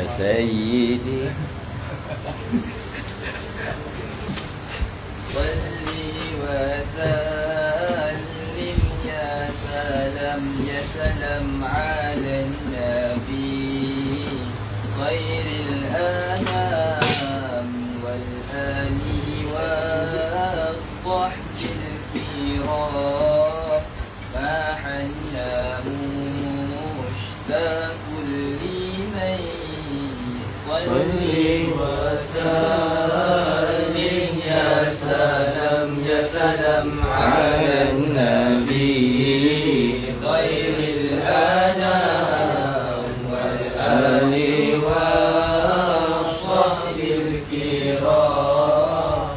سيدي صلي وسلم يا سلام على النبي خير الأنام والآل والصحب الكرام ما حنا مشتاق لمن صلي وسلم يا سلام على النبي خير الأنام والآل والصحب الكرام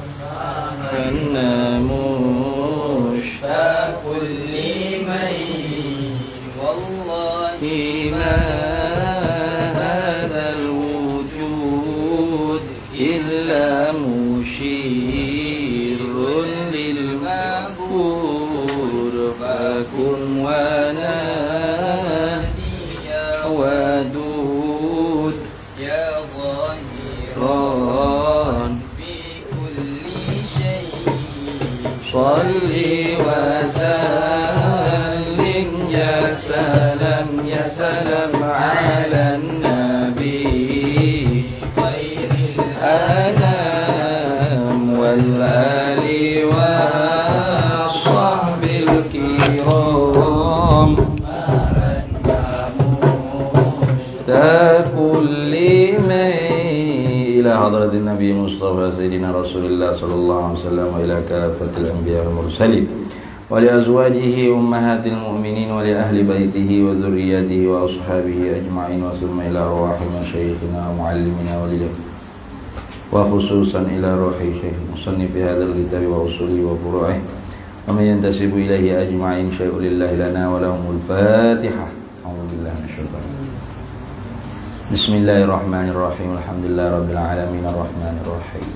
حنا مشتاق لمن والله ما هذا الوجود إلا مشير للمعبود فكن ونادي يا ودود يا ظاهرا في كل شيء صلي وسلم يا سلام على النبي خير الأنام والآل والصحب الكرام كل من إلى حضرة النبي مصطفى سيدنا رسول الله صلى الله عليه وسلم وإلى كافة الأنبياء والمرسلين ولأزواجه أمهات المؤمنين ولأهل بيته وذريته وأصحابه أجمعين وثم إلى أرواح مشايخنا ومعلمنا ولله وخصوصا إلى روح شيخ مصنف هذا الكتاب وأصوله وفروعه ومن ينتسب إليه أجمعين شيء لله لنا ولهم الفاتحة. أعوذ بالله من الشيطان الرجيم. بسم الله الرحمن الرحيم. الحمد لله رب العالمين الرحمن الرحيم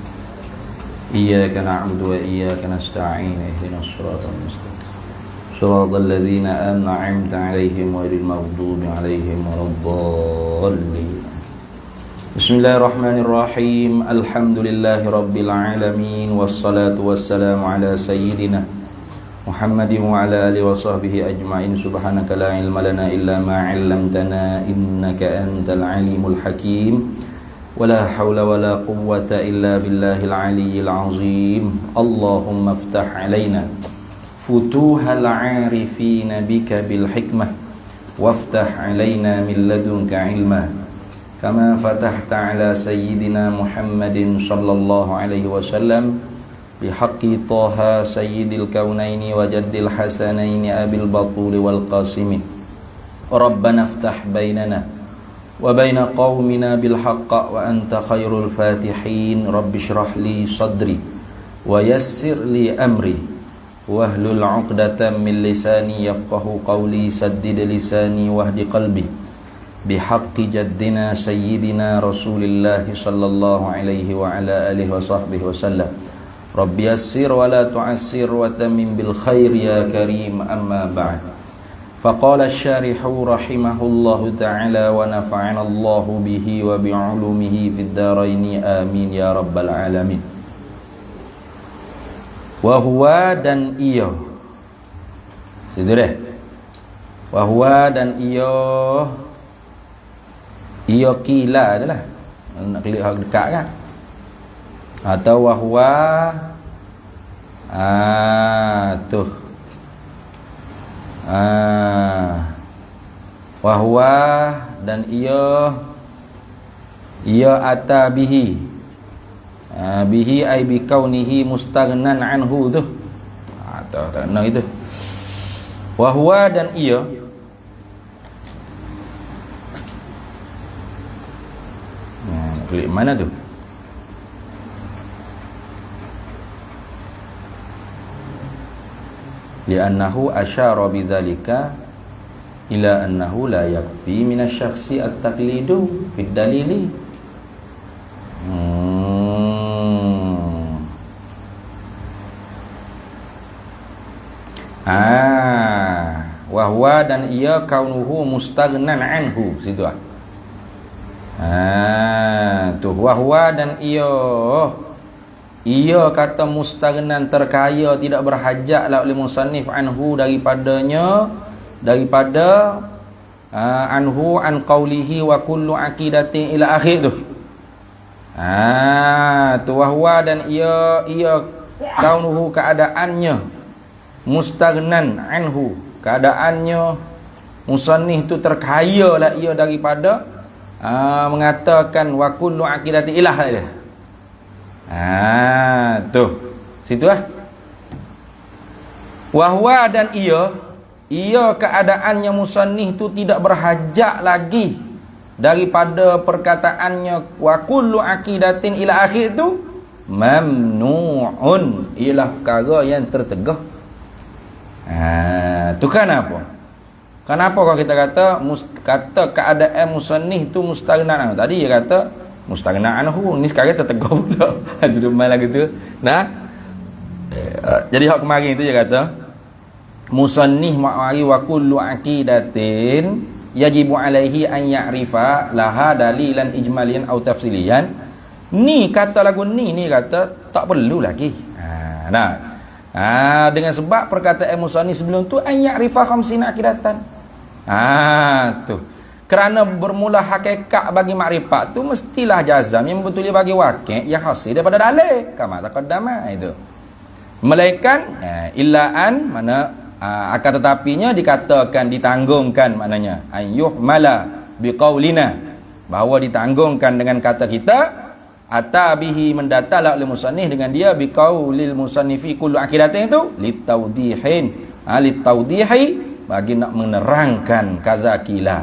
إياك نعبد وإياك نستعين اهدنا الصراط المستقيم صراط الذين أنعمت عليهم غير المغضوب عليهم ولا الضالين. بسم الله الرحمن الرحيم. الحمد لله رب العالمين والصلاة والسلام على سيدنا محمد وعلى آله وصحبه أجمعين. سبحانك لا علم لنا إلا ما علمتنا إنك أنت العليم الحكيم ولا حول ولا قوة إلا بالله العلي العظيم. اللهم افتح علينا فتوح العارفين بك بالحكمة وافتح علينا من لدنك علما كما فتحت على سيدنا محمد صلى الله عليه وسلم بحق طه سيد الكونين وجد الحسنين أبي البطول والقاسم. ربنا افتح بيننا وبين قومنا بالحق وأنت خير الفاتحين. رب اشرح لي صدري ويسر لي أمري واحلل عقدة من لساني يفقه قولي. سدد لساني واهد قلبي بحق جدنا سيدنا رسول الله صلى الله عليه وعلى آله وصحبه وسلم. رب يسر ولا تعسر وتمم بالخير يا كريم. أما بعد فقال الشارح رحمه الله تعالى ونفعنا الله به وبعلومه في الدارين آمين يا رب العالمين. Wahwa dan iyo, sudah. Wahwa dan iyo kila adalah nak lihat dekat kan? Atau wahwa tuh wahwa dan iyo ata bihi bihi ay bi kaunihi mustaghnan anhu tuh atau nah itu wahwa dan iyo klik mana tuh li'annahu asyara bidzalika ila annahu la yakfi min asy-syakhsi at-taqlidu fi dalili. Wahwa dan ia kaunuhu mustaghnan anhu situ Tu wahwa dan ia kata mustaghnan terkaya, tidak berhajatlah oleh musannif anhu daripada anhu an qawlihi wa kullu aqidatin ila akhir tu. Tu wahwa dan ia kaunuhu keadaannya mustaghnan anhu, keadaannya musannif tu terkaya lah ia daripada mengatakan wa kullu aqidati ilah dia. Tu situ wahwa dan ia keadaannya musannif tu tidak berhajat lagi daripada perkataannya wa kullu aqidatin ila akhir tu mamnu'un, ialah perkara yang tertegah. Tu kenapa? Kenapa kalau kita kata keadaan musannif tu mustaghnan? Tadi dia kata mustaghnan anhu, ni sekarang tertegah pula. Duduk main lagi tu. Nah. Jadi hak kemarin tu dia kata musannif ma'ari wa kullu aqidatin yajibu alaihi an ya'rifa laha dalilan ijmalian atau tafsilian. Ni kata lagu ni kata tak perlu lagi. Dengan sebab perkataan musannif sebelum tu an ya'rifa khamsina aqidatan. Tu. Kerana bermula hakikat bagi makrifat tu mestilah jazam yang betul bagi wakil yang hasil daripada dalil. Kama taqaddama itu. Melainkan illaan mana akan tetapinya dikatakan ditanggungkan, maknanya ayyuhmala biqaulina, bahawa ditanggungkan dengan kata kita atabihi mendatalah oleh musannif dengan dia biqaulil musannifi kullu aqidatin itu litaudihin litaudihi, bagi nak menerangkan kazakila.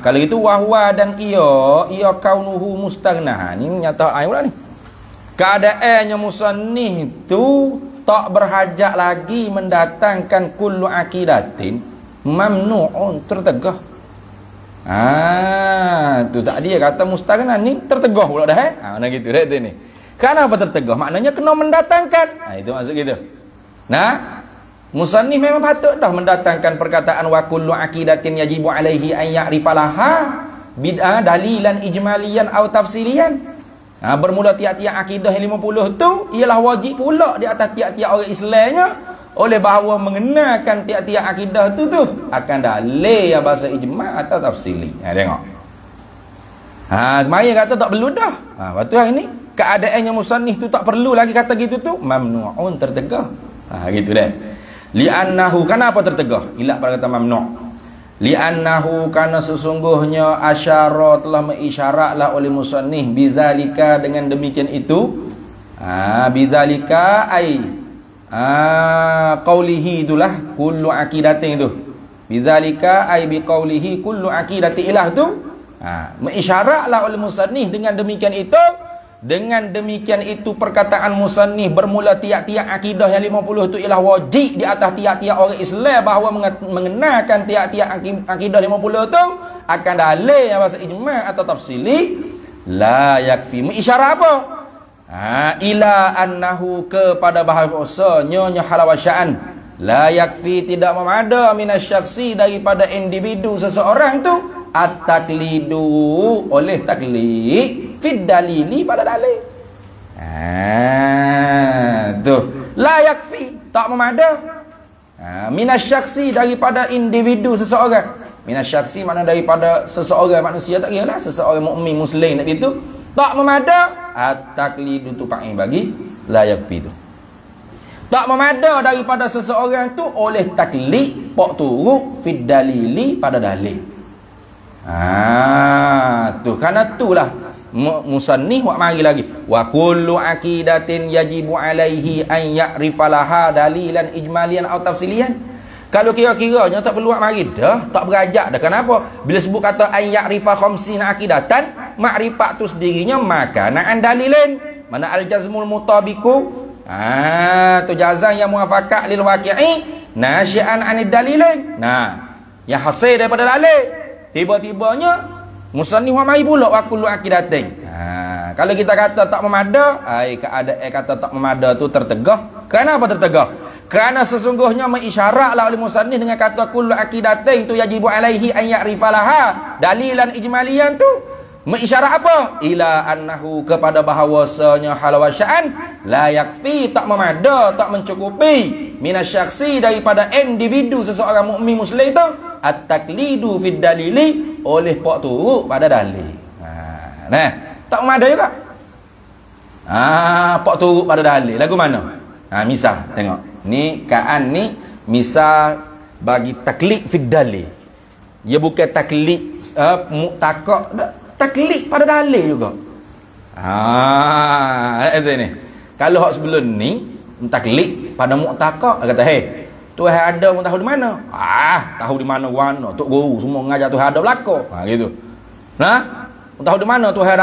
Kalau itu wahwa dan ia kaunuhu mustaghna. Ni nyata ayat pula ni. Keadaannya musannif itu tak berhajat lagi mendatangkan kullu aqidatin mamnu'un, tertegah. Tu tak dia kata mustaghna ni tertegah pula dah mana gitu dah tu ni. Kenapa tertegah? Maknanya kena mendatangkan. Itu maksud gitu. Musannif memang patut dah mendatangkan perkataan wa kullu aqidatin yajibu alaihi an ya'rifalaha bid'ah dalilan ijmalian atau tafsilian. Bermula tiap-tiap akidah yang 50 tu ialah wajib pula di atas tiap-tiap orang Islamnya, oleh bahawa mengenakan tiap-tiap akidah tu akan dalil yang bahasa ijma' atau tafsili. Tengok. Kemarin kata tak perlu dah. Lepas tu hari ni keadaannya musannif tu tak perlu lagi kata gitu tu mamnu'un, tertegah. Gitu dah. Li'annahu, kenapa tertegah? Ilat pada kata mamnu'. Li'annahu, karena sesungguhnya asyara telah mengisyaratlah oleh musannif bizalika, dengan demikian itu. Bizalika ai qaulihi itulah kullu aqidatin itu. Bizalika ai biqaulihi kullu aqidati ilah tu. Mengisyaratlah oleh musannif dengan demikian itu. Dengan demikian itu perkataan musannif bermula tiap-tiap akidah yang 50 itu ialah wajib di atas tiap-tiap orang Islam, bahawa mengenakan tiap-tiap akidah 50 itu akan dalil yang bahasa ijma' atau tafsili. La yakfi, mengisyarat apa? Ila annahu, kepada bahasanya halawasya'an. La yakfi, tidak memada minasyaksi, daripada individu seseorang itu at-taklidu, oleh taklid fid dalili, pada dalil. La yakfi, tak memada. Minasyaksi, daripada individu seseorang. Minasyaksi makna daripada seseorang manusia, tak kira lah seseorang mukmin muslim nak itu, tak memada. At-taklidu tu pakai bagi la yakfi tu. Tak memada daripada seseorang tu oleh taklid pak turuk fid dalili, pada dalil. Tu karena itulah musannif buat mari lagi wa kullu aqidatin yajibu alaihi an ya'rifalaha dalilan ijmalian atau tafsilian. Kalau kira-kiranya tak perlu buat mari dah, tak berajak dah. Kenapa? Bila sebut kata an ya'rifa khamsina aqidatan, makrifat tu sendirinya makanaan dalilin. Mana al-jazmul mutabiku, tu jazam yang muafakat lil waqi'i nasyi'an anid dalilin. Yang hasil daripada dalil. Tiba-tibanya musannif wa mai pula wa kullu aqidatin. Kalau kita kata tak memada, keadaan kata tak memada tu tertegah. Kenapa tertegah? Kerana sesungguhnya mengisyaratlah oleh musannif dengan kata kullu aqidatin tu yajibu alaihi an ya'rifalaha dalilan ijmalian tu, Mengisyarat apa? Ila annahu, kepada bahawasanya hal wasya'an la yakfi, tak memada, tak mencukupi minasyaksi, daripada individu seseorang mukmin muslim itu at-taklidu fid dalili, oleh pak turut pada dalil. Nah, tak memada juga. Pak turut pada dalil. Lagu mana? Misal tengok. Ni kaan ni misal bagi taklid fid dalil. Dia bukan taklid mu'taqad, taklid pada dalil juga. Itu ni. Kalau hak sebelum ni taklid pada mu'taqad, kata Tuhan ada, mu tahu di mana? Tahu di mana tok guru semua mengajar Tuhan ada belaka. Gitu. Mu tahu di mana Tuhan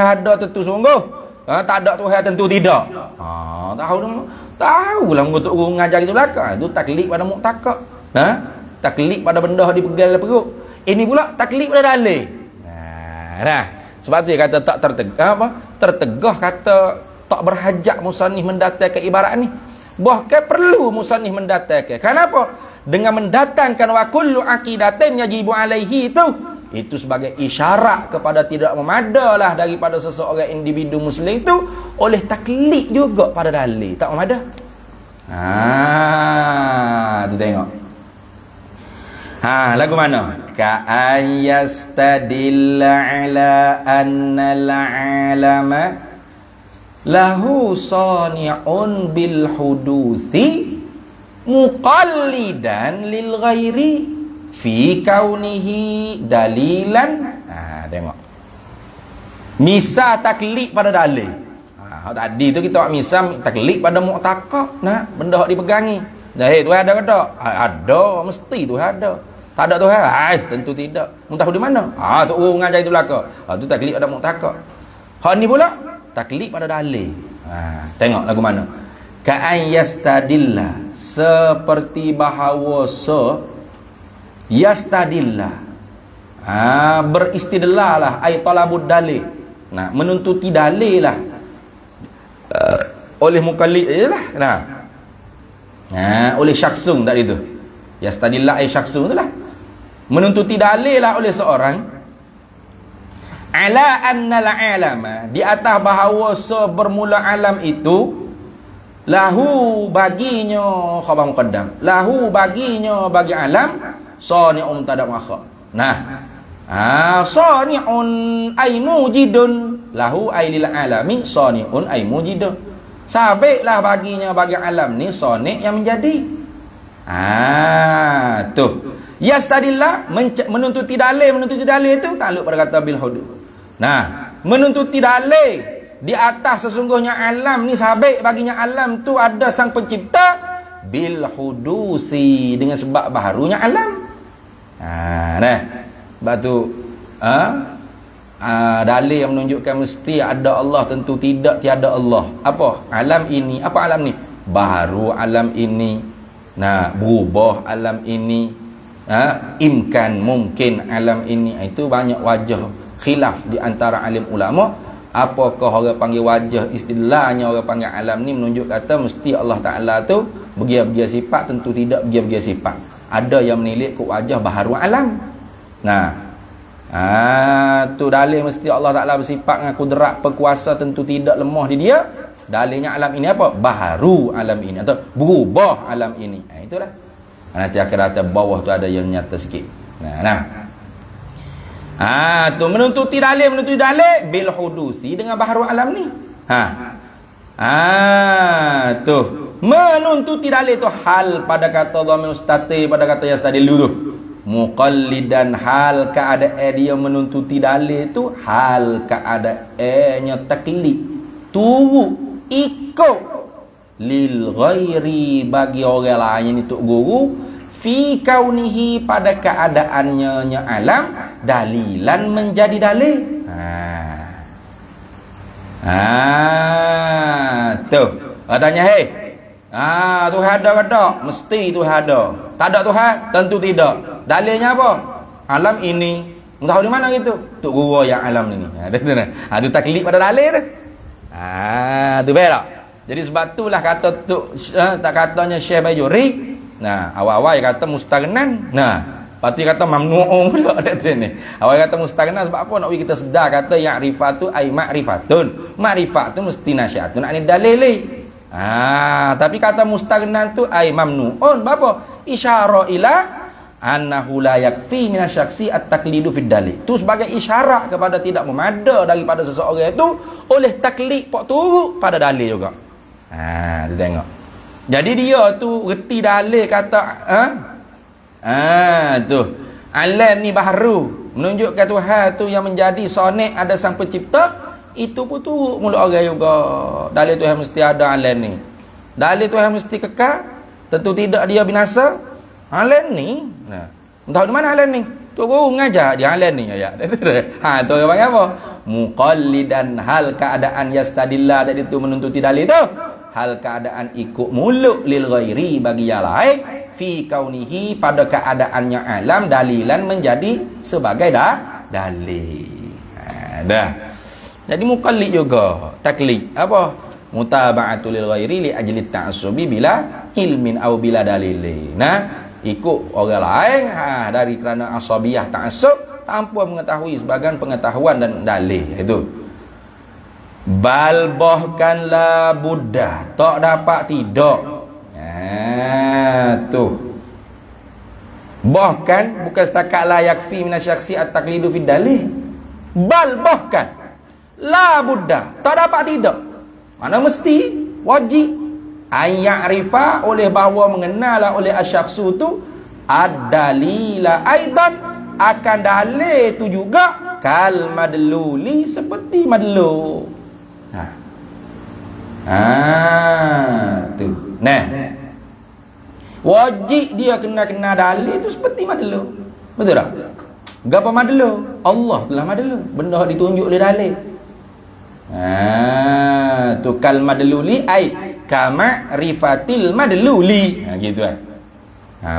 ada tentu sungguh. Tak ada Tuhan tentu tidak. Tahu lah tok guru mengajar itu belaka. Itu taklid pada mu'taqad. Taklid pada benda yang dipegang dalam perut. Ini pula taklid pada dalil. Sebab tu dia kata tak tertegah, kata tak berhajat musannif mendatangkan ibarat ni. Bahkan perlu musannif mendatangkan. Kenapa? Dengan mendatangkan wa kullu aqidatin yajibu alaihi itu sebagai isyarat kepada tidak memadalah daripada seseorang individu muslim itu oleh taklid juga pada dalil. Tak memada. Tu tengok. Lagu mana? Ka'an yastadilla ala anna al-alama lahu sani'un bil huduthi muqallidan lil ghairi fi kaunihi dalilan. Tengok. Misal taklid pada dalil. Tadi tu kita buat misal taklid pada mu'taqad. Benda hak dipegangi. Tuhan ada ke tak? Ada, mesti Tuhan ada. Tak ada Tuhan? Tentu tidak. Mu tahu di mana? Tu orang mengajar itu belaka. Tu taklid pada mu'taqad. Hak ni pula taklid pada dalil. Tengok lagu mana? Ka'an yastadilla, seperti bahawasa yastadilla, beristidlal lah, ay talabud dalil. Menuntuti dalil lah oleh mukallid lah. Oleh syakhsun tadi tu. Yastadilla ay syakhsun tu lah. Menuntuti dalil lah oleh seorang ala annal alama, di atas bahawa bermula alam itu lahu baginya khabar muqaddam, lahu baginya bagi alam sani'un tada muakhar. Sani'un ay mujidun, lahu ay lil alami sani'un ay mujidun. Sabitlah baginya bagi alam ni sani' yang menjadi. Tu yastadillah, menuntuti dalil itu takluk pada kata bil hudud. Menuntuti dalil di atas sesungguhnya alam ni sabit baginya alam tu ada sang pencipta bil hudusi, dengan sebab baharunya alam. Sebab tu dalil yang menunjukkan mesti ada Allah, tentu tidak tiada Allah. Apa? Alam ini. Apa alam ni? Baharu alam ini. Berubah alam ini. Imkan, mungkin alam ini. Itu banyak wajah khilaf di antara alim ulama. Apakah orang panggil wajah istilahnya, orang panggil alam ni menunjuk kata mesti Allah Ta'ala tu begia-begia sifat, tentu tidak begia-begia sifat. Ada yang menilik ke wajah baharu alam. Tu dalil mesti Allah Ta'ala bersifat dengan kudrat berkuasa, tentu tidak lemah di dia. Dalilnya alam ini apa? Baharu alam ini atau berubah alam ini. Itulah. Nanti akhir bawah tu ada yang nyata sikit. Tu menuntuti dalil bil hudusi, dengan baharu alam ni. Tu menuntuti dalil tu hal pada kata dhamir mustati, pada kata yastadillu tu. Muqallidan, hal keadaan dia menuntuti dalil tu hal keadaannya taklid, turu ikut lil ghairi, bagi orang lain itu guru, fi kaunihi, pada keadaannya alam dalilan, menjadi dalil. Tu tanya Tuhan ada ke tak? Mesti Tuhan ada. Tak ada Tuhan? Tentu tidak. Dalilnya apa? Alam ini. Tahu di mana gitu? Tok guru yang alam ini. Tu taklid pada dalil tu. Tu baik tak? Jadi sebab itulah kata tu tak katanya Syekh Bajuri. Awal-awal dia kata mustaghnan. Pati kata mamnu'un pula kat sini. Awak kata mustaghna sebab apa? Nak kita sedar kata ya'rifatu ai ma'rifatun. Ma'rifat tu mesti nasyatun ani dalil. Tapi kata mustaghna tu ai mamnu'un. Apa? Isyarah ila annahu la yakfi minasyaksi at-taqlidu fid dalil. Tu sebagai isyarat kepada tidak memada daripada seseorang itu oleh taklid pak turut pada dalil juga. Tu tengok. Jadi dia tu reti dalil kata tu alam ni baharu menunjukkan Tuhan tu yang menjadi sonik ada sang pencipta, itu pun turut mulut orang juga. Dalil Tuhan mesti ada alam ni. Dalil Tuhan mesti kekal, tentu tidak dia binasa. Alam ni entah di mana alam ni, tu guru ngajar dia alam ni ayat. Tu orang panggil apa? Muqallidan, hal keadaan yastadillah tadi tu menuntuti dalil tu. Hal keadaan ikut muluk lil ghairi bagi yang lain fi kaunihi pada keadaannya alam dalilan menjadi sebagai dalil. Dah. Jadi muqallid juga, taklid apa? Mutaba'atul lil ghairi li ajli ta'assubi bila ilmin aw bila dalil. Ikut orang lain dari kerana asabiyah ta'assub tanpa mengetahui sebagian pengetahuan dan dalil itu. Bal bahkanlah buddha tak dapat tidak. Tu bahkan bukan setakat la yakfi minasyaksi at-taqlidu fid dalil, bal bahkan la buddha tak dapat tidak, mana mesti wajib ayya'rifa oleh bahawa mengenal oleh asyakhsu tu ad-dalila aidan akan dalil tu juga kal madluli seperti madlul. Tu. Wajib dia kena dalil tu seperti madlul. Betul tak? Gapo madlul? Allah telah madlul. Benda ditunjuk oleh dalil. Tu kal madluli ai kama rifatil madluli. Gitu kan.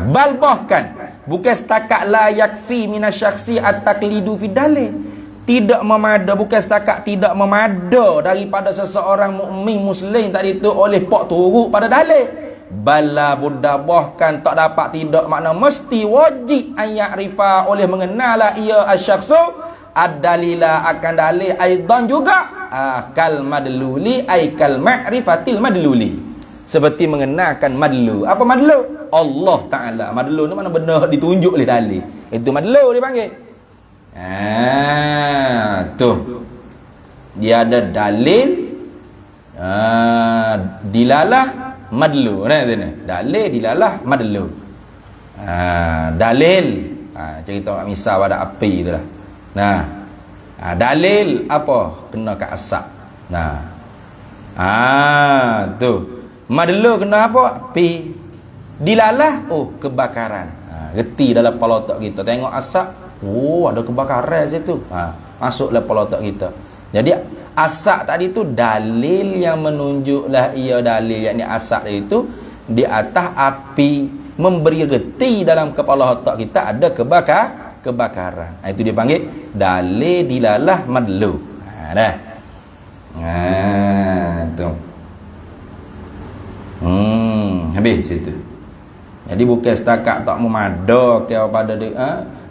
Bal bahkan bukan setakat la yakfi minasyaksi at-taqlidu fi dalil. Tidak memada, bukan setakat tidak memada daripada seseorang mukmin muslim tadi itu oleh pak turut pada dalil. Bala buddha bahkan tak dapat tidak, makna mesti wajib ayat rifa oleh mengenal ia asyakhsu ad-dalila akan dalil aidan juga kal madluli ay kal ma'rifatil madluli, seperti mengenalkan madlu. Apa madlu? Allah Ta'ala. Madlu ni mana benda ditunjuk oleh dalil, itu madlu dipanggil. Tu dia ada dalil dilalah madlu. Dalil dilalah madlu. Dalil cerita misal pada api itulah. Dalil apa? Kena kat asap. Tu madlu kena apa? Api. Dilalah kebakaran. Reti dalam kepala otak kita tengok asap, ada kebakaran situ. Masuklah kepala otak kita. Jadi asap tadi tu dalil yang menunjuklah ia dalil, yakni asap tadi tu di atas api memberi reti dalam kepala otak kita ada kebakaran. Itu dia panggil dalil dilalah madlu. Dah. Tu. Habis situ. Jadi bukan setakat tak memada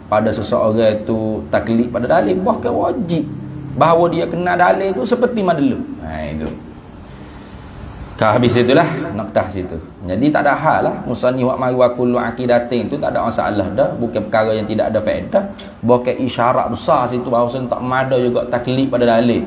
pada seseorang itu taklid pada dalil, bahkan wajib bahawa dia kena dalil itu seperti madlu. Itu. Habis itulah noktah situ. Jadi tak ada hal lah musannif wa wa kullu aqidatin itu tak ada masalah dah, bukan perkara yang tidak ada faedah, bahkan isyarat besar situ bahawa tak memada juga taklid pada dalil.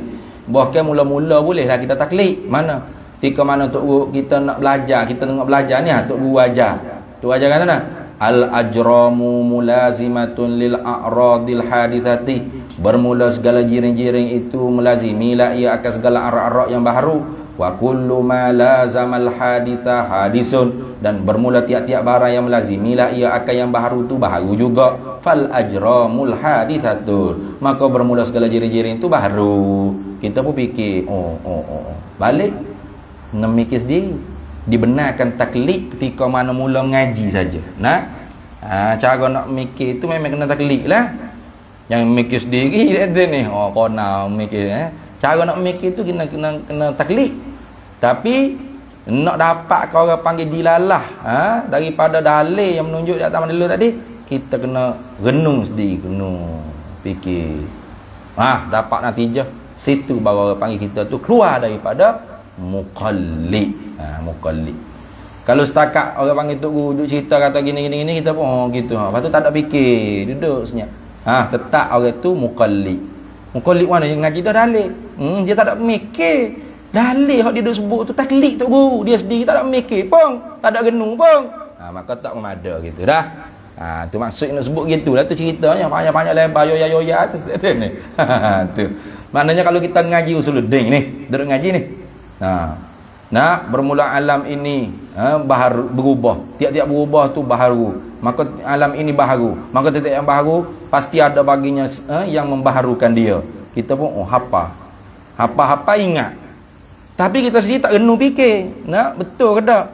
Bahkan mula-mula bolehlah kita taklid. Mana? Ketika mana untuk kita nak belajar, kita nak belajar ni untuk guru ajar. Tu ajar kata nak al-ajramu mulazimatun lil a'radil hadisati, bermula segala jiring-jiring itu melazimilah ia akan segala arak-arak yang baharu. Wa kullu ma lazamal haditha hadisun, dan bermula tiap-tiap barang yang melazimilah ia akan yang baharu tu baharu juga. Fal ajramul hadithatun, maka bermula segala jiring-jiring itu baharu. Kita pun fikir balik memikir sendiri. Dibenarkan taklid ketika mana mula mengaji saja. Cara nak mikir itu memang kena taklid lah. Yang mikir sendiri ada ni. Kena mikir. Cara nak mikir itu kena taklid. Tapi nak dapat kau orang panggil dilalah daripada dalil yang menunjuk di atas dalil tadi, kita kena renung sendiri, kena fikir. Dapat natijah. Situ baru orang panggil kita tu keluar daripada muqallid. Muqallid. Kalau setakat orang panggil tu duduk cerita kata gini kita pun gitu. Lepas tu tak ada fikir, duduk senyap. Tetap orang tu muqallid. Muqallid mana yang ngaji dah dalil. Dia tak ada mikir. Dalil hak dia duk sebut tu taklid tu guru. Dia sendiri tak ada mikir pun, tak ada renung pun. Maka tak memada gitu dah. Tu maksud nak sebut gitulah tu ceritanya banyak-banyak lebar yoya tu. Tu. Maknanya kalau kita ngaji usuluddin ni, duduk ngaji ni. Bermula alam ini baharu berubah. Tiap-tiap berubah tu baharu. Maka alam ini baharu. Maka tiap yang baharu pasti ada baginya yang membaharukan dia. Kita pun hapa ingat. Tapi kita sendiri tak renung fikir. Betul ke tak?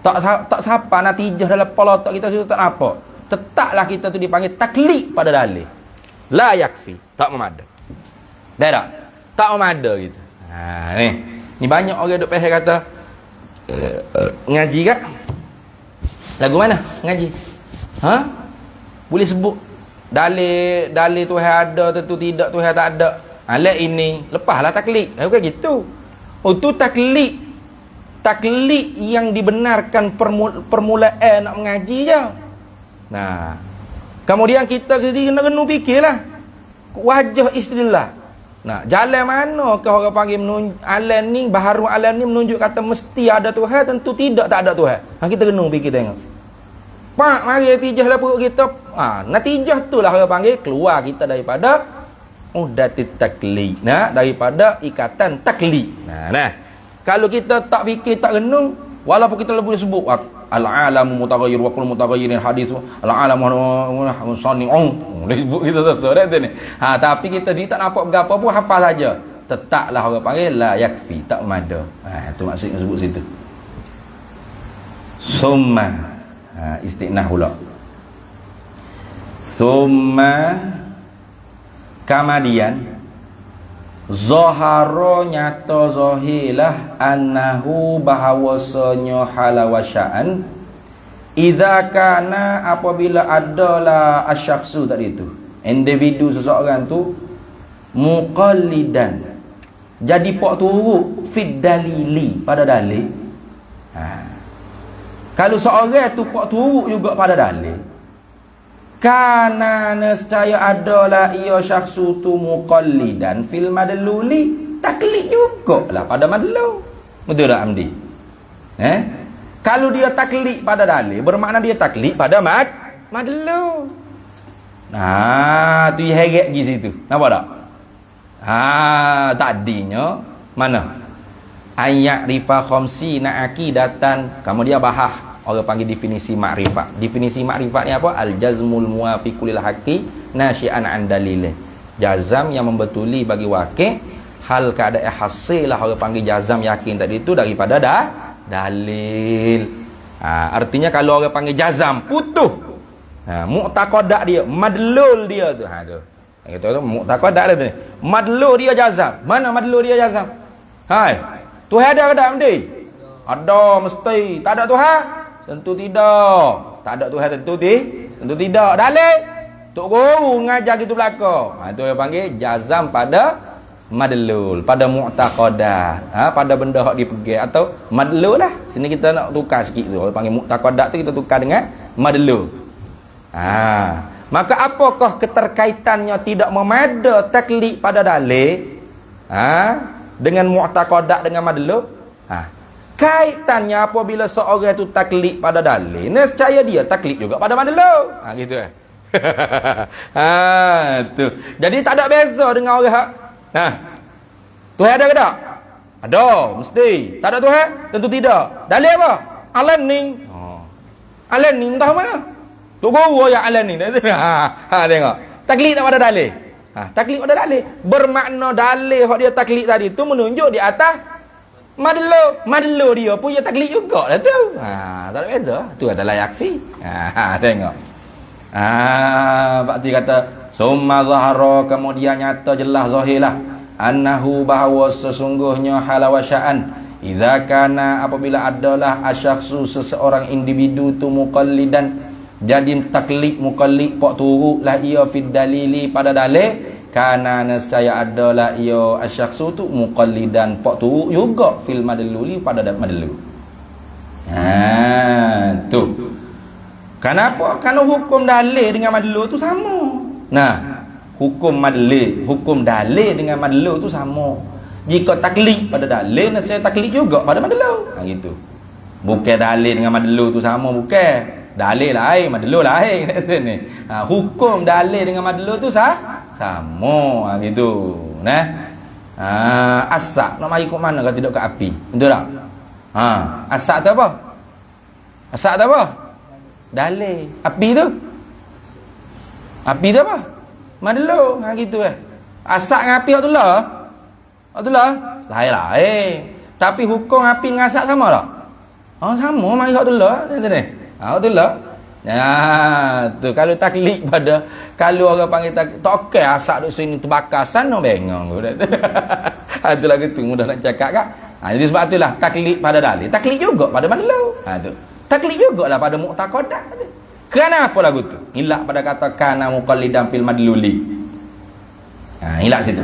Tak siapa natijah dalam kepala otak kita sudah tak apa. Tetaplah kita tu dipanggil taklid pada dalil. La yakfi, tak memada. Tak? Tak memada gitu. Ni banyak orang duk pahal kata ngaji kak? Lagu mana? Ngaji. Boleh sebut dalil Tuhan ada, tentu tidak Tuhan tak ada. Alat ini lepaslah taklid. Bukan gitu. Tu taklid yang dibenarkan permulaan nak mengaji je. Kemudian kita sendiri kena renung fikirlah. Wajah istilah. Jalan mana ke orang panggil alam ni, baharu alam ni menunjuk kata mesti ada Tuhan, tentu tidak tak ada Tuhan. Kita renung fikir tengok. Mari natijah lah perut kita. Natijah tu lah orang panggil keluar kita daripada udatit taklid. Daripada ikatan taklid. Kalau kita tak fikir, tak renung, walaupun kita boleh sebut al-alamu mutaghayyir wa kullu mutaghayyirin hadis, al-alamu sani'un. Boleh sebut kita sesuatu ni. Tapi kita tak nampak berapa pun hafal saja. Tetaplah orang panggil la yakfi, tak memada. Itu maksudnya sebut situ. Summa istinah pula. Summa kemudian zahara nyata zahilah annahu bahawasanya halawasya'an idza kana apabila adalah asyakhsu tadi itu individu seseorang tu muqallidan jadi pok turut fid dalili pada dalil. Kalau seorang tu pok turut juga pada dalil, kana nescaya adalah ia syakhsu tu muqallidan fil madluli, taklid jugalah pada madlul. Betul tak Amdi? Kalau dia taklid pada dalil, bermakna dia taklid pada madlul. Tu heret gi situ. Nampak tak? Tadinya mana? Ayat rifa khamsina aqidatan. Kamu dia bahas orang panggil definisi makrifat. Definisi makrifat ni apa? Al-jazmul muwafiqu lil haqqi nasyi'an an dalilih. Jazam yang membetuli bagi wakil hal keadaan hasil lah orang panggil jazam yakin tadi itu daripada dalil. Artinya kalau orang panggil jazam putuh, mu'taqadah dia, madlul dia tu. Kita tu mu'taqadah dia tu. Madlul dia jazam. Mana madlul dia jazam? Tuhan ada ke tak Mdi? Ada mesti. Tak ada Tuhan? Tentu tidak. Tak ada Tuhan tentu tidak. Dalil tok guru ngajar gitu belaka. Itu yang panggil jazam pada madlul, pada mu'taqadah. Pada benda hak dipegang atau madlul lah. Sini kita nak tukar sikit tu. Orang panggil mu'taqadah tu kita tukar dengan madlul. Maka apakah keterkaitannya tidak memada taklid pada dalil dengan mu'taqadah dengan madlul? Kaitannya apabila seorang itu taklid pada dalil, nescaya dia taklid juga pada madlul. Gitu tu. Jadi tak ada beza dengan orang Tuhan ada ke tak? Ada, mesti. Tak ada Tuhan? Tentu tidak. Dalil apa? Alam ni. Alam ni entah mana? Tok guru yang alam ni. Tengok. Taklid tak pada dalil. Taklid pada dalil. Bermakna dalil hak dia taklid tadi tu menunjuk di atas madlul dia pun dia taklid juga lah tu. Tak ada beza. Tu kata layak fi. Tengok. Pak Cik kata summa zahara, kemudian nyata jelas zahirlah annahu bahawa sesungguhnya halawasya'an idza kana apabila adalah asyakhsu seseorang individu tu muqallidan jadi taklid muqallid pak turuk lah ia fid dalili pada dalil, kana nescaya adalah ia asyakhsu tu muqallidan pak turuk juga fil madluli pada madlu. Tu kenapa? Kerana hukum dalil dengan madlu tu sama. Nah, hukum madlul, hukum dalil dengan madlul tu sama. Jika taklid pada dalil, nescaya taklid juga pada madlul. Gitu. Bukan dalil dengan madlul tu sama, bukan. Dalil lain, madlul lain. Hukum dalil dengan madlul tu sama. Gitu. Nah. Asak nak mari kat mana kalau tidak kat api? Betul tak? Asak tu apa? Asak tu apa? Dalil. Api tu? Api tu apa? Madlul. Gitu Asak dengan api Abdullah? Abdullah? Lain-lain. Tapi hukum api dengan asak sama tak? Sama. Mari Abdullah. Abdullah. Tu kalau taklid pada, kalau orang panggil tak okey asak duk sini terbakar sana bengong tu. Itulah gitu mudah nak cakap kan. Jadi sebab itulah taklid pada dalil. Taklid juga pada madlul. Tu. Taklid jugalah pada mu'taqadah. Kerana apa lagu tu? Hilak pada kata kana muqallidan fil madluli. Hilak situ.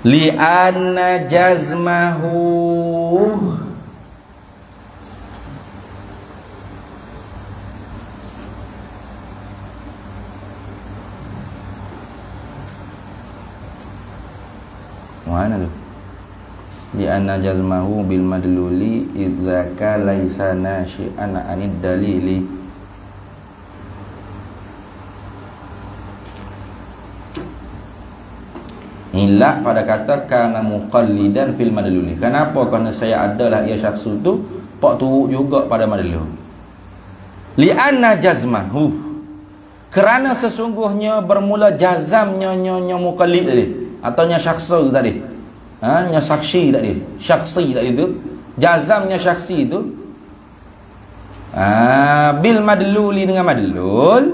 Li anna jazmahu mana tu? Di anna jazmahu bil madluli idzaka laisa nasyi'an anid dalili. Hilak pada kata kana muqallidan fil madluli. Kenapa? Kerana saya adalah ia syakhsu tu pak turuk juga pada madlul. Li anna jazmahu, kerana sesungguhnya bermula jazamnya nyonya muqallid tadi atau nya syakhsu tadi. Nya saksi tadi, syakhsi tadi tu, jazamnya syakhsi tu bil madluli dengan madlul.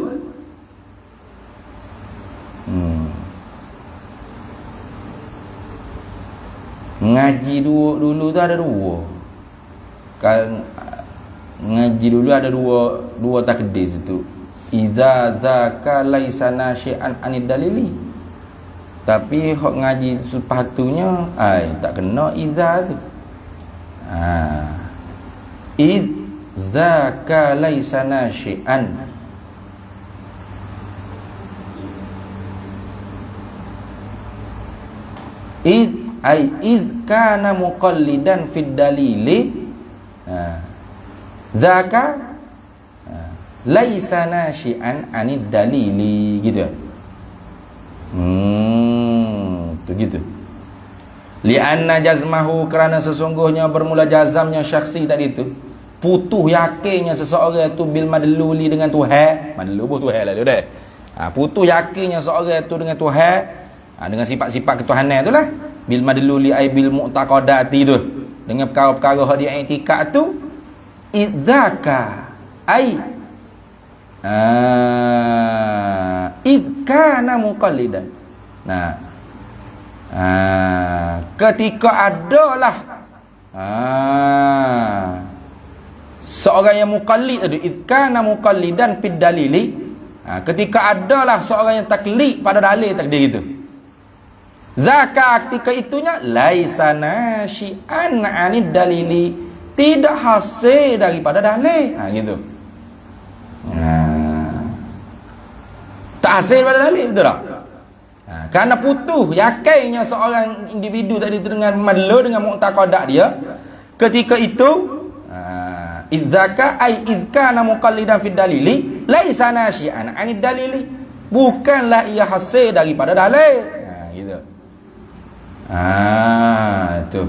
Ngaji dulu tu ada dua. Kan ngaji dulu ada dua takdir situ. Idza zaka laisa nasyi'an anid dalili. Tapi hok ngaji sepatunya tak kena idza tu. Idza ka laisa nasyi'an. Iz kana muqallidan fid dalili. Zaka laisa nasyi'an anid dalili gitu. Tu gitu. Li'anna jazmahu, kerana sesungguhnya bermula jazamnya syakhsi tadi tu, putuh yakinnya seseorang itu bil madluli dengan Tuhan. Madlul pun Tuhan lah dia dah. Putuh yakinnya seseorang itu dengan Tuhan, dengan sifat-sifat ketuhanan itulah. Bil madluli ai bil mu'taqadati tu, dengan perkara-perkara hak dia i'tikad tu, idzaka ai idkana muqallidan. Ketika adalah seorang yang muqallid tadi, idkana muqallidan fid dalili, ketika adalah seorang yang taklid pada dalil takdir gitu. Zakat ketika itunya laisa nasyi'an 'anid dalili, tidak hasil daripada dalil. Gitu. Tak hasil pada dalil, betul tak? Kerana putuh yakinnya seorang individu tadi dengan madlul, dengan mu'taqadah dia, ketika itu idzaka ai izkana muqallidan fid dalili laisa nasyi'an 'anid dalili, bukanlah ia hasil daripada dalil. Gitu. Tu.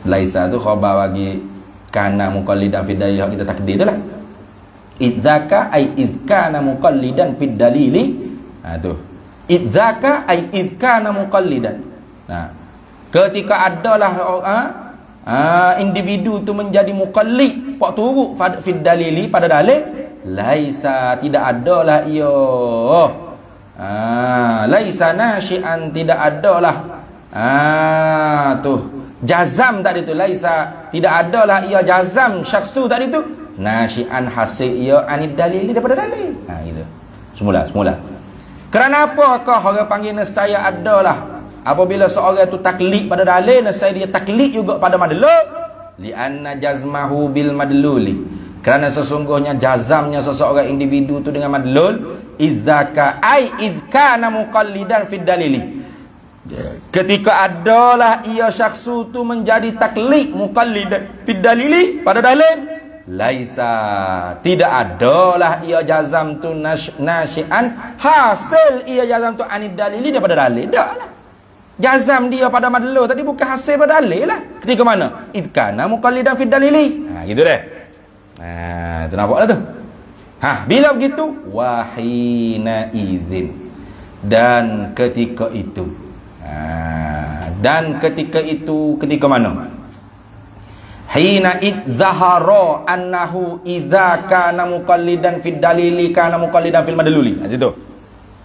Laisa tu khabar bagi kana muqallidan fid dalili, kita takdir itulah. Idzaka ai izkana muqallidan fid dalili. Tu. Idzaka ai izkana muqallidan. Ketika adalah individu tu menjadi muqallid, pak turuk fid dalili pada dalil, laisa tidak adalah ia laisa nasyi'an, tidak adalah Tu jazam tadi tu laisa, tidak adalah ia jazam syaksu tadi tu nasyi'an hasil ia anid dalil daripada dalil. Gitu. Semula. Kerana apakah orang panggil nescaya adalah apabila seorang tu taklid pada dalil, nescaya dia taklid juga pada madlul. Lianna jazmahu bil madluli, kerana sesungguhnya jazamnya seseorang individu tu dengan madlul izaka izkana muqallidan fid dalili, ketika adalah ia syaksu tu menjadi taklid muqallid fid dalili pada dalil, laisa tidak adalah ia jazam tu nasyi'an hasil ia jazam tu anid dalili daripada dalil. Taklah jazam dia pada madlul tadi bukan hasil pada dalil lah. Ketika mana? Idkana muqallidan fid dalili. Gitu deh. Tu nampaklah tu. Bila begitu wahina idzin, dan ketika itu. Dan ketika itu ketika mana? Hina id zahara annahu idza kana muqallidan fid dalili kana muqallidan fil madluli. Situ.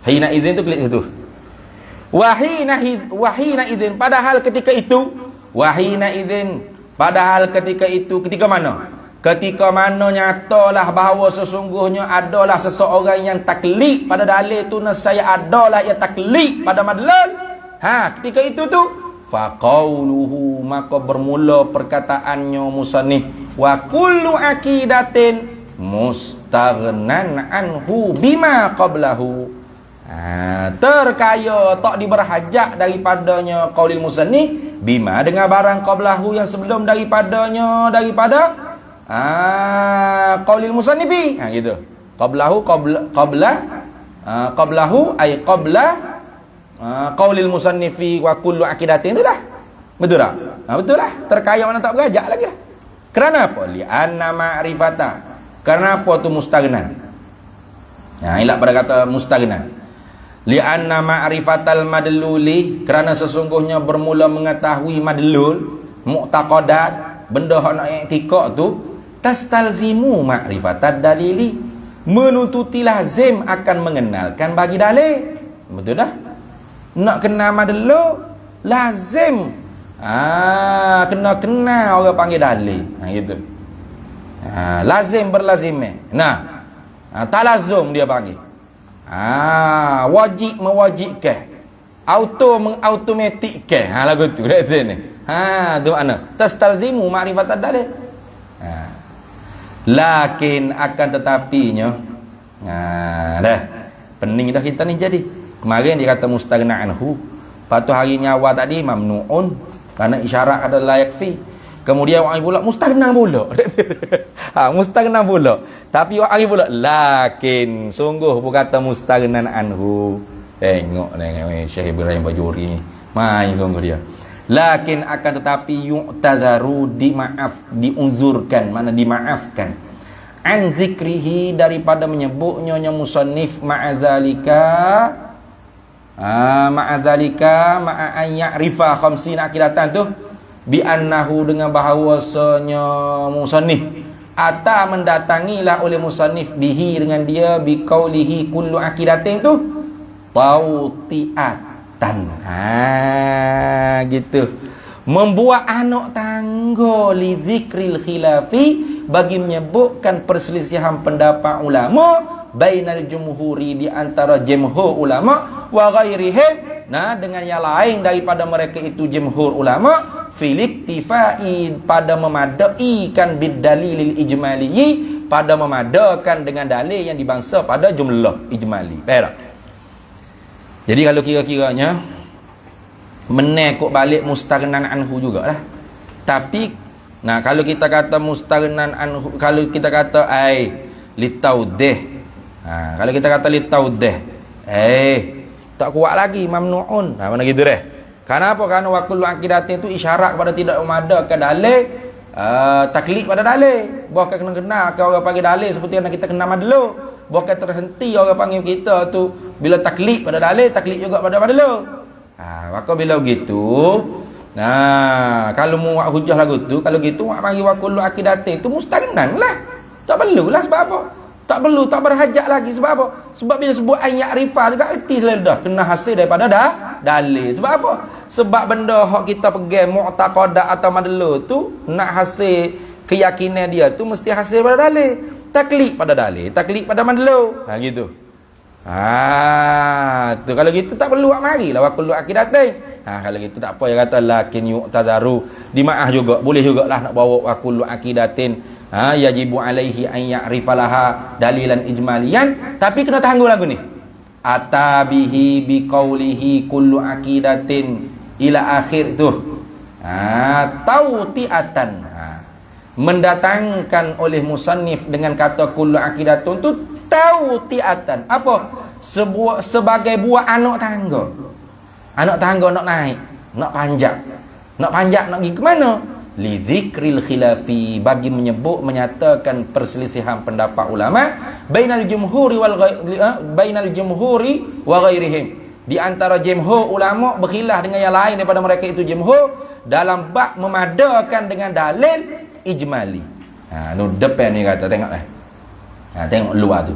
Hina idzin tu klik situ. Wahina idzin, padahal ketika itu, wahina idzin, padahal ketika itu, ketika mana? Ketika mana nyatalah bahawa sesungguhnya adalah seseorang yang taklid pada dalil tu nescaya adalah ia taklid pada madlul. Ketika itu tu faqauluhu, maka bermula perkataannya musannif, wa kullu aqidatin mustaghnan anhu bima qablahu. Terkaya tak diberhajat daripadanya qaulil musannif bima dengan barang qablahu yang sebelum daripadanya, daripada qaulil musannifi. Gitu. Qablahu ay qabla qaulil musannifi wa kullu aqidatin, itulah. Betul tak? Betul lah. Terkaya mana tak berhajat lagi lah. Kerana apa? Li'anna ma'rifata. Kerana apa tu mustaghnan? Elak pada kata mustaghnan. Li'anna ma'rifatal madluli, kerana sesungguhnya bermula mengetahui madlul, mu'taqadat, benda hak nak i'tiqad tu, tastalzimu ma'rifatad dalili, menuntuti lazim akan mengenalkan bagi dalil. Betul dah? Nak kenal madlul lazim kena kenal orang panggil dalil. Gitu. Lazim berlazimah. Talazum dia panggil. Wajib mewajibkan, auto mengautomatikkan. Lagu tu dah ni. Tu makna tastalzimu ma'rifatad dalil. Lakin akan tetapinya dah pening dah kita ni jadi. Kemarin dia kata mustaghna anhu, patu hari ni awal tadi mamnuun kerana isyarat kata la yakfi. Kemudian orang pula mustaghna pula. Mustaghna pula. Tapi orang pula lakin sungguh pun kata mustaghnan anhu. Tengok Syekh Ibrahim Bajuri ni. Main sungguh dia. Lakin akan tetapi yu'tadharu, diunzurkan, mana dimaafkan. An zikrihi, daripada menyebutnya musannif ma'azalika ma'an ya'rifa khamsina akidatan tu bi annahu, dengan bahawasanya musannif ata mendatangilah oleh musannif bihi dengan dia bi qaulihi kullu akidatin tu tautiatan. Gitu, membuat anak tangga li zikril khilafi, bagi menyebutkan perselisihan pendapat ulama bainal jumhuri, di antara jumhur ulama, wa ghairihim, dengan yang lain daripada mereka itu jumhur ulama, fil iktifai, pada memadaikan bid dalilil ijmali, pada memadakan dengan dalil yang dibangsa pada jumlah ijmali. Baiklah. Jadi kalau kira-kiranya menekuk balik mustaghnan anhu jugalah. Tapi kalau kita kata mustaghnan anhu, kalau kita kata litaudih, kalau kita kata litaudih, tak kuat lagi mamnuun. Mana gitu deh. Kenapa? Karena wakul akidatin itu isyarat kepada tidak memadakan dalil, taklid pada dalil. Bukan kena ke orang panggil dalil seperti yang kita kenal madlul. Bukan terhenti orang panggil kita tu bila taklid pada dalil, taklid juga pada madlul. Maka bila begitu, kalau mu buat hujah lagu tu, kalau gitu mak panggil wakul akidatin itu mustaghnan lah. Tak perlulah, sebab apa? Tak perlu, tak berhajat lagi. Sebab apa? Sebab bila sebut ayat rifah juga erti selalu dah kena hasil daripada dalil. Sebab apa? Sebab benda hak kita pegang mu'taqadah atau madlu tu nak hasil keyakinan dia tu mesti hasil pada dalil. Taklid pada dalil, taklid pada madlu. Gitu. Tu kalau gitu tak perlu marilah wa kullu aqidatain. Kalau gitu tak apa dia kata lakin yu'tazaru. Dimaah juga, boleh jugalah nak bawa wa kullu aqidatin. Yajibu alaihi an ya'rifalaha dalilan ijmaliyan, tapi kena tangguh lagu ni. Atabihi biqaulihi kullu aqidatin ila akhir tu. Tautiatan. Mendatangkan oleh musannif dengan kata kullu aqidatun tu tautiatan. Apa? Sebagai buah anak tangga. Anak tangga nak naik, nak panjat. Nak panjat nak pergi ke mana? Li dzikril khilafi, bagi menyatakan perselisihan pendapat ulama bainal jumhuri wa ghairihim, di antara jumhur ulama berkhilaf dengan yang lain daripada mereka itu jumhur dalam bab memadakan dengan dalil ijmali. Depan ni kata tengoklah. Tengok luar tu.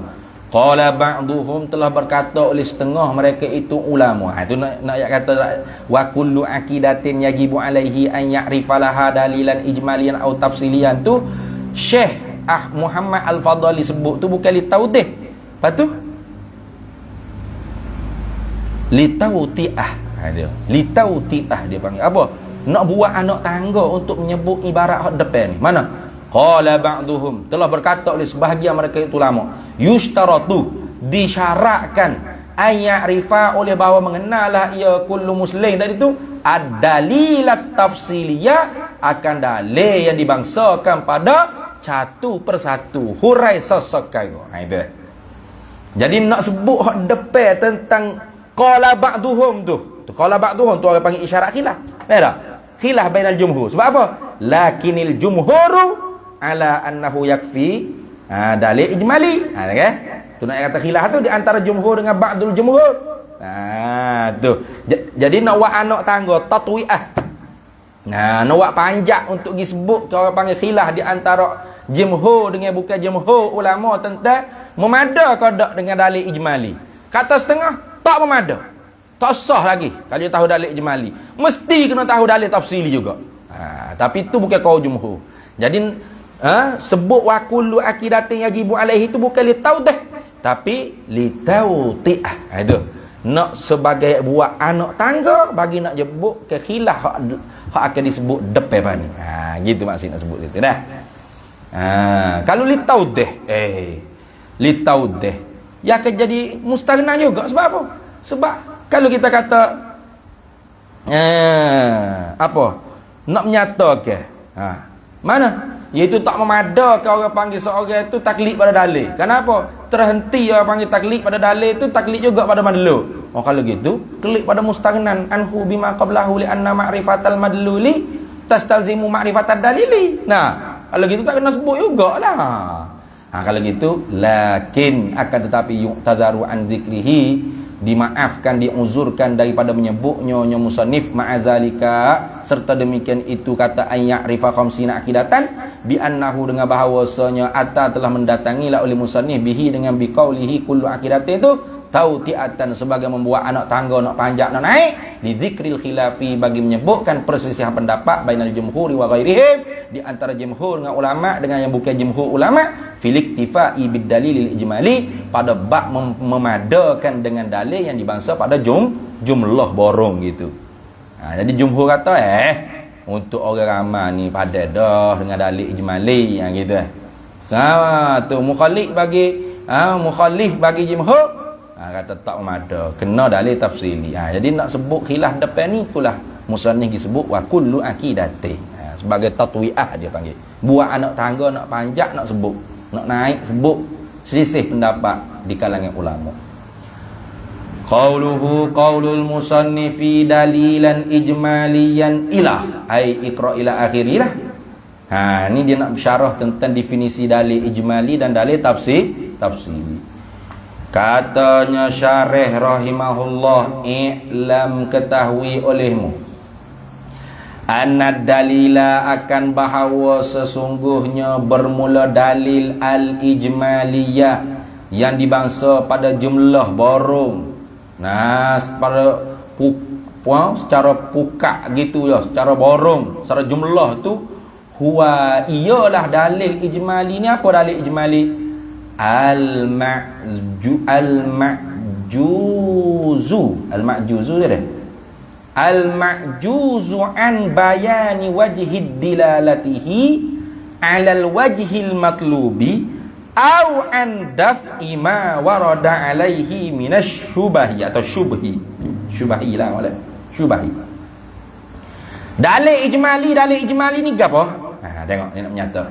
Qala ba'duhum, telah berkata oleh setengah mereka itu ulama. Itu nak kata wa kullu aqidatin yajibu alaihi an ya'rifalaha dalilan ijmaliyan atau tafsilian tu Syekh Muhammad Al-Fadhali sebut tu bukan li taudih. Lepas tu li tautiah. Dia li tautiah dia panggil apa? Nak buat anak tangga untuk menyebut ibarat hak depan ni. Mana? Qala ba'duhum, telah berkata oleh sebahagian mereka itu ulama, yushtaratu, disyaratkan, ayya'rifa, oleh bahawa mengenalah ia kullu muslim tadi tu ad-dalilat tafsiliyah, akan dalil yang dibangsakan pada satu persatu, hurai sesekai. Itu. Jadi nak sebut hak depan tentang qala ba'duhum tu. Qala ba'duhum tu orang panggil isyarat khilaf. Tak? Khilaf bainal jumhur. Sebab apa? Lakinil jumhuru ala annahu yakfi dalil ijmali. Okay? Tu nak kata khilaf tu di antara jumhur dengan ba'dul jumhur. Tu. Jadi nak buat anak tangga tatwi'ah. Nak buat panjat untuk disebut ke orang panggil khilaf di antara jumhur dengan bukan jumhur ulama tentang memada ke tak dengan dalil ijmali. Kata setengah tak memada. Tak sah lagi kalau dia tahu dalil ijmali. Mesti kena tahu dalil tafsili juga. Tapi itu bukan kau jumhur. Jadi sebut wa kullu aqidatin yajibu alaihi itu bukan li taudih, tapi li tauti'ah. Itu nak sebagai buat anak tangga bagi nak jebuk ke khilaf hak akan disebut depan ni. Gitu maksud nak sebut itu dah. Kalau li taudih li taudih ya akan jadi mustaghna juga. Sebab apa? Sebab kalau kita kata apa nak menyatakan mana iaitu tak memada kalau orang panggil seorang itu taklid pada dalil. Kenapa? Terhenti orang panggil taklid pada dalil itu taklid juga pada madlul. Kalau gitu klik pada mustaghnan anhu bima qablahu li anna ma'rifatal madluli tastalzimu ma'rifatad dalili. Kalau gitu tak kena sebut jugalah. Kalau gitu lakin akan tetapi yu'tazaru an zikrihi, dimaafkan, diuzurkan daripada menyebutnya musannif ma'azalika, serta demikian itu kata ayya'rifa khamsina aqidatan bi annahu, dengan bahawasanya ata telah mendatangilah oleh musannif bihi dengan biqaulihi kullu aqidatin itu tautiatan, sebagai membuat anak tangga nak panjat nak naik, di zikril khilafi, bagi menyebutkan perselisihan pendapat bainal jumhuri wa ghairihim, di antara jumhur dengan ulama dengan yang bukan jumhur ulama, fil iktifai bid dalilil ijmali, pada bab memadakan dengan dalil yang dibangsa pada jumlah borong gitu. Jadi jumhur kata untuk orang ramai ni pada dah dengan dalil ijmali yang gitu. Tu mukhalif bagi jumhur kata tak memada, kena dalil tafsili. Jadi nak sebut khilaf depan ni itulah musannif disebut wa kullu aqidati, sebagai tatwi'ah dia panggil. Buat anak tangga nak panjat nak sebut, nak naik sebut selisih pendapat di kalangan ulama. Qauluhu qaulul musannifi dalilan ijmaliyan ilah ai iqra ila akhirilah. Ni dia nak bersyarah tentang definisi dalil ijmali dan dalil tafsili. Katanya syarih rahimahullah, i'lam, ketahui olehmu, anna dalila, akan bahawa sesungguhnya bermula dalil al-ijmaliyah yang dibangsa pada jumlah borong. Pada secara pukak gitu ya, secara borong, secara jumlah tu huwa ialah dalil ijmali ni. Apa dalil ijmali? Al-ma'juzu dia. Al-ma'juzu an bayani wajhid dilalatihi 'alal wajhil matlubi au an daf'i ma warada alaihi minasy syubahi atau syubhi lah wala syubahi. Dalil ijmali ni gapo? Tengok ni nak menyata.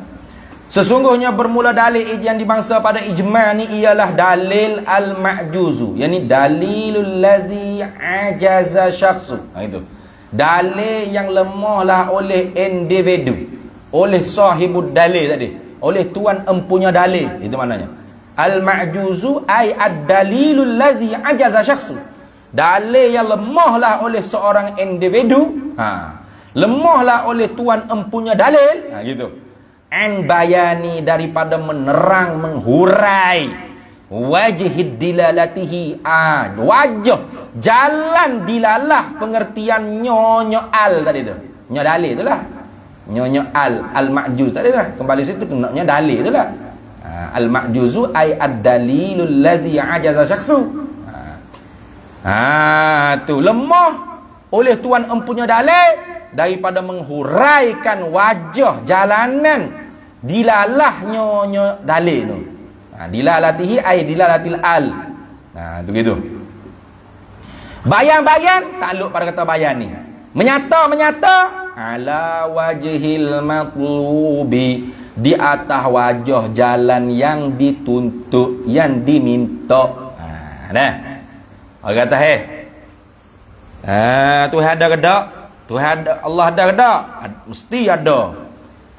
Sesungguhnya bermula dalil yang dibangsa pada ijma' ni ialah dalil al-ma'juzu, yakni dalilul ladzi ajaza syakhsu. Itu dalil yang lemahlah oleh individu, oleh sahibud dalil tadi, oleh tuan empunya dalil. Itu maknanya al-ma'juzu ay ad-dalilul ladzi ajaza syakhsu, dalil yang lemahlah oleh seorang individu, lemahlah oleh tuan empunya dalil, gitu. An bayani, daripada menerang, menghurai, wajhid dilalatihi, wajah, jalan dilalah, pengertian nyonya al tadi tu, nyo dalil tu lah, nyonya al-ma'juz tadi lah, kembali situ kenaknya dalil tu lah. Al-ma'juzu ay ad-dalilul ladzi ajaza syakhsu. Tu lemah oleh tuan empunya dalil daripada menghuraikan wajah, jalanan, dilalahnya dalil tu. Dilalatihi ay dilalatil al. Tu gitu. Bayan takluk pada kata bayan ni. Menyata ala wajhil matlubi, di atas wajah jalan yang dituntut, yang diminta. Dah. Orang kata Tuhan ada ke tak? Tuhan ada, Allah ada ke tak? Mesti ada.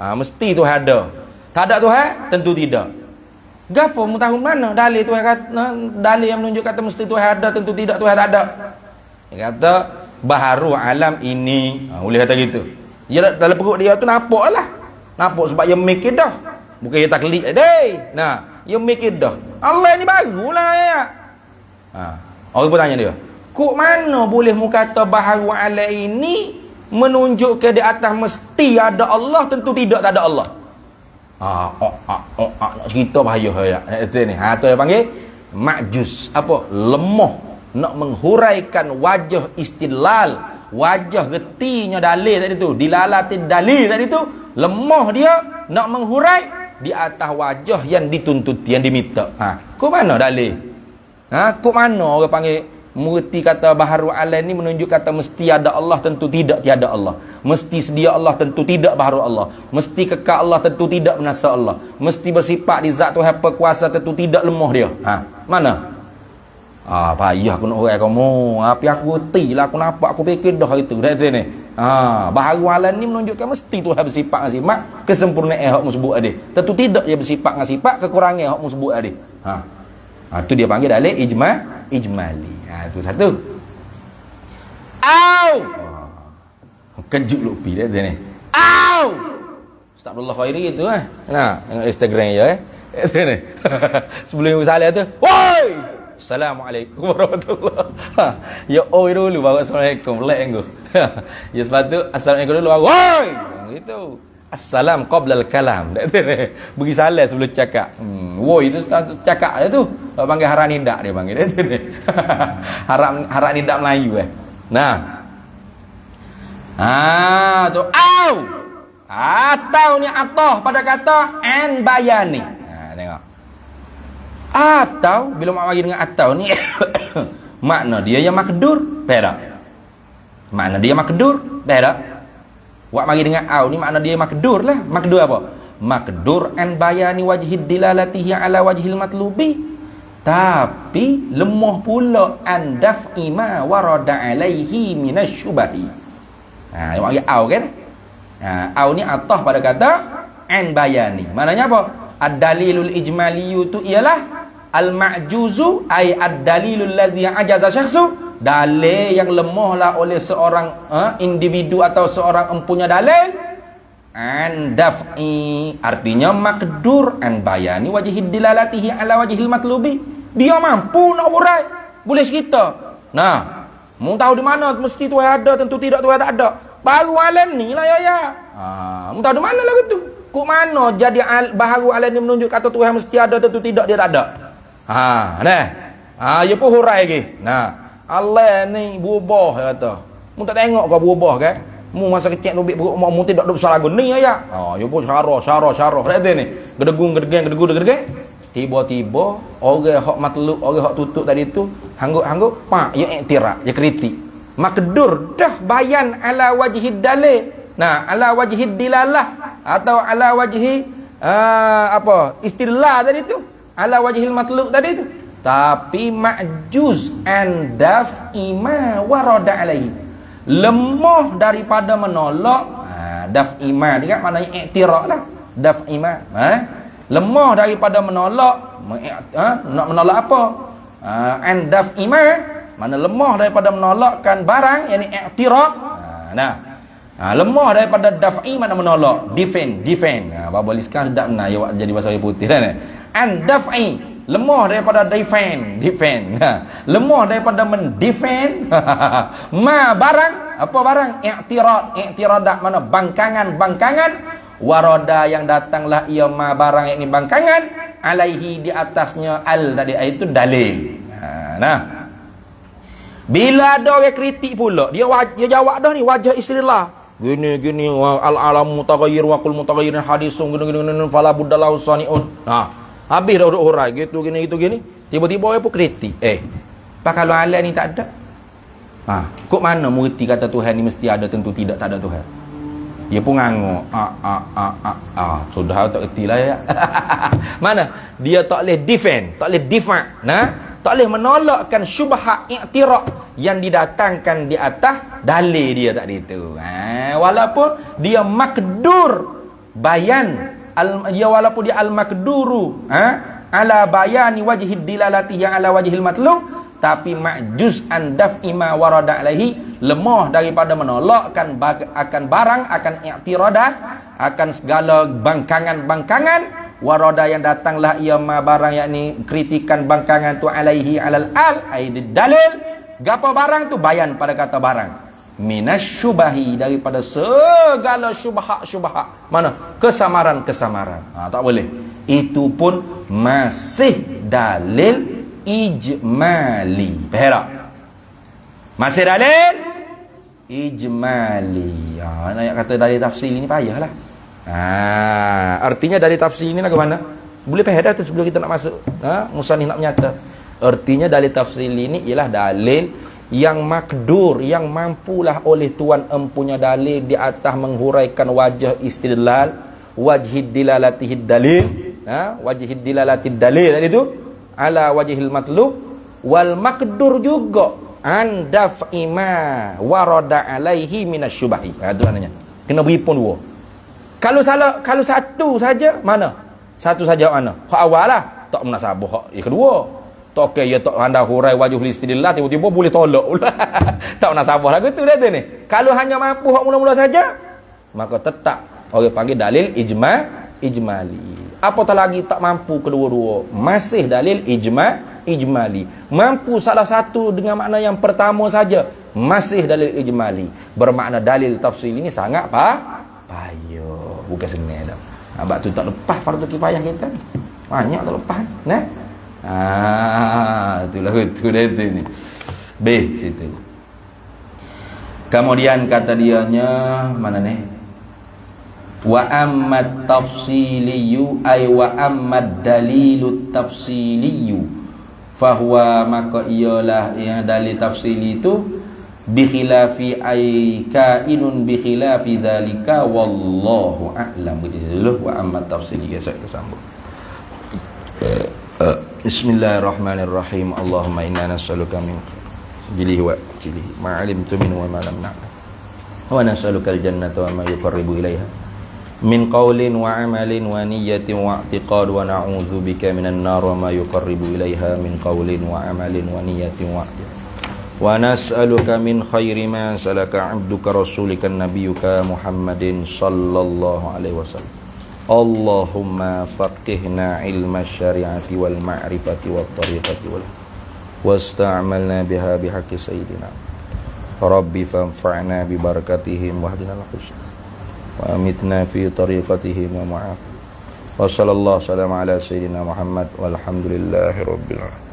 Mesti Tuhan ada. Tak ada Tuhan? Tentu tidak. Gapo mu tahu mana dalil Tuhan kata, dalil yang menunjuk kata mesti Tuhan ada, tentu tidak Tuhan tak ada. Dia kata baharu alam ini. Boleh kata gitu. Dia dalam perut dia tu nampak lah. Nampak sebab dia mikir dah. Bukan dia taklid deh. Dia mikir dah. Allah ni barulah ya. Orang pun tanya dia, kok mana boleh mu kata baharu alam ini menunjuk ke di atas mesti ada Allah, tentu tidak tak ada Allah. Nak cerita bahaya itu ni. Tu dia panggil ma'juz. Apa? Lemah, nak menghuraikan wajah istidlal, wajah getinya dalil tadi tu, dilalatin dalil tadi tu, lemah dia nak menghurai di atas wajah yang dituntut, yang diminta. Kok mana dalil? Kok mana orang panggil mengerti kata baharu alam ni menunjuk kata mesti ada Allah, tentu tidak tiada Allah. Mesti sedia Allah, tentu tidak baharu Allah. Mesti kekal Allah, tentu tidak binasa Allah. Mesti bersifat di zat Tuhan berkuasa, tentu tidak lemah dia. Mana? Payah aku nak urai kamu. Tapi aku reti lah, aku nampak, aku fikir dah itu. Dah tu ni. Baharu alam ni menunjukkan mesti Tuhan bersifat dengan sifat kesempurnaan hak mu sebut tadi. Tentu tidak dia bersifat dengan sifat kekurangan hak mu sebut tadi. Tu dia panggil dalil ijmali. Itu satu. Kejut lupi dia ni. Astagfirullah khairi itu tengok Instagram je itu ni. Sebelum salah tu, woi, Assalamualaikum warahmatullahi. Ya dulu baru Assalamualaikum, lek engko. Ya sebab tu Assalamualaikum dulu, woi. Gitu. Assalam qablal kalam. Bagi salam sebelum cakap. Woi itu cakap dia tu. Panggil harak nidak dia panggil dia tu ni. Harak nidak Melayu tu atau ni atah pada kata an bayani. Tengok. Atau bila mak bagi dengan atau ni makna dia yang makdur, berak. Makna dia makdur, berak. Wak mari dengan au ni makna dia makdur lah. Makdur apa? Makdur an bayani wajhid dilalatihi ala wajhil matlubi. Tapi lemah pula an daf'i ma warada alaihi minasy syubahi. Yang mari au kan? Au ni atah pada kata an bayani. Maknanya apa? Ad-dalilul ijmaliyu tu ialah al-ma'juzu ay ad-dalilul ladzi ajaza syakhsu, dalil yang lemahlah oleh seorang individu atau seorang empunya dalil, an daf'i artinya makdur an bayani wajhid dilalatihi ala wajhil matlubi, dia mampu nak urai, boleh cerita. Mu tahu di mana mesti Tuhan ada, tentu tidak Tuhan tak ada. Baru alam ni lah ya. Mu tahu di mana lah gitu. Kok mana jadi baharu alam ni menunjuk kata Tuhan mesti ada, tentu tidak dia tak ada. Ya pun hurai lagi. Allah ni berubah kata. Mu tak tengok kau berubah kan? Mu masa kecil tu perut mak mu tidak ada besar lagu ni ya. Ya pun syarah. Berarti ni. Gedegung. Tiba-tiba orang hak matluk, orang hak tutup tadi tu hanggup pak ya iktiraf, ya kritik. Makdur dah bayan ala wajhid dalil. Ala wajhid dilalah atau ala wajhi istidlal tadi tu. Ala wajhil matluk tadi tu. Tapi ma'juz an daf'i ma warada alaihi. Lemah daripada menolak daf'i ma dia kan maknanya iktiraf lah. Daf'i ma. Lemah daripada menolak nak menolak apa? Andaf ima mana lemah daripada menolakkan barang yakni i'tiraf. Lemah daripada daf'i mana menolak, defend. Baba liskan sedap benar ya jadi bahasa putih kan. Andaf'i lemah daripada defend. Lemah daripada mendefend ma barang, apa barang? I'tiradat mana bangkangan warada yang datanglah ia ma barang yakni bangkangan alaihi di atasnya al tadi itu dalil. Bila ada orang kritik pula dia jawab dah ni wajah istidlal gini al alam mutaghayyir wa qul mutaghayyirin hadisun gini fala buddalahu saniun. Habis dah duduk hurai gitu gini tiba-tiba orang pun kritik pak kalau alam ni tak ada kok mana mengerti kata Tuhan ni mesti ada, tentu tidak tak ada Tuhan. Dia pun nganguk. Sudah tak erti lah ya. Mana? Dia tak boleh defend, tak boleh difa'. Tak boleh menolakkan syubhat i'tiraf yang didatangkan di atas dalil dia tadi itu. Walaupun dia makdur bayan walaupun dia al-makduru ala bayani wajhid dilalati yang ala wajhil matlub, tapi ma'juz an daf'i ma warada alaihi, lemah daripada menolakkan akan barang, akan i'tiradah, akan segala bangkangan warada yang datanglah ia ma barang yakni kritikan bangkangan tu alaihi alal aidid dalil. Gapo barang tu bayan pada kata barang minasyubahi daripada segala syubhat mana kesamaran tak boleh. Itu pun masih dalil ijmali. Perak. Masih dalil ijmali. Nak kata dalil tafsir ni payahlah. Artinya dalil tafsir ni nak ke mana? Boleh faham dah tu sebelum kita nak masuk. Musannif nak menyata. Artinya dalil tafsir ini ialah dalil yang makdur, yang mampulah oleh tuan empunya dalil di atas menghuraikan wajah istidlal, wajhid dilalatihid dalil, wajhid dilalatid dalil tadi tu ala wajhil matlub wal makdur juga an daf'i ma warada alaihi minasyubahi. Itu maknanya. Kena beri pun dua. Kalau satu saja mana? Satu saja mana? Hak awal lah tak munasabah. Hak yang kedua tak okey ya tak anda hurai wajhul istidlal tiba-tiba boleh tolak pula. Tak munasabah lagu tu dah tu ni. Kalau hanya mampu hak mula-mula saja maka tetap orang panggil dalil ijmali. Apatah lagi tak mampu kedua-dua, masih dalil ijmali. Mampu salah satu dengan makna yang pertama saja, masih dalil ijmali. Bermakna dalil tafsir ini sangat payah. Bukan senang dah. Sebab tu tak lepas fardu kifayah kita. Banyak tak lepas. Itulah itu dah itu ni. B situ. Kemudian kata dianya mana ni? Wa ammat tafsiliyu ay wa ammad dalilut tafsiliyu fahuwa maka ialah yang dalil tafsili itu bi khilafi ay kainun bi khilafi dzalika wallahu a'lam. Begitu wa ammat tafsili saya sambung. Bismillahirrahmanirrahim. Allahumma inna nas'aluka min jilihi wa jilihi ma 'alimtu min wa ma lam na'lam wa nas'aluka al-jannata wa ma yuqarribu ilaiha min qawlin wa amalin wa niyyatin wa i'tiqad wa na'udzu bika minan nar wa ma yuqarribu ilaiha min qawlin wa amalin wa niyyatin wa i'tiqad wa nas'aluka min khairi ma salaka 'abduka rasulika nabiyyuka Muhammadin sallallahu alaihi wasallam. Allahumma faqihna ilma syari'ati wal ma'rifati wat tariqati wal wasta'malna biha bihaqqi sayyidina Rabbi fanfa'na bi barakatihim wahdina al-husna wa amitna fi tariqatihim wa ma'af. Wa sallallahu ala sayyidina Muhammad walhamdulillahi rabbil alamin.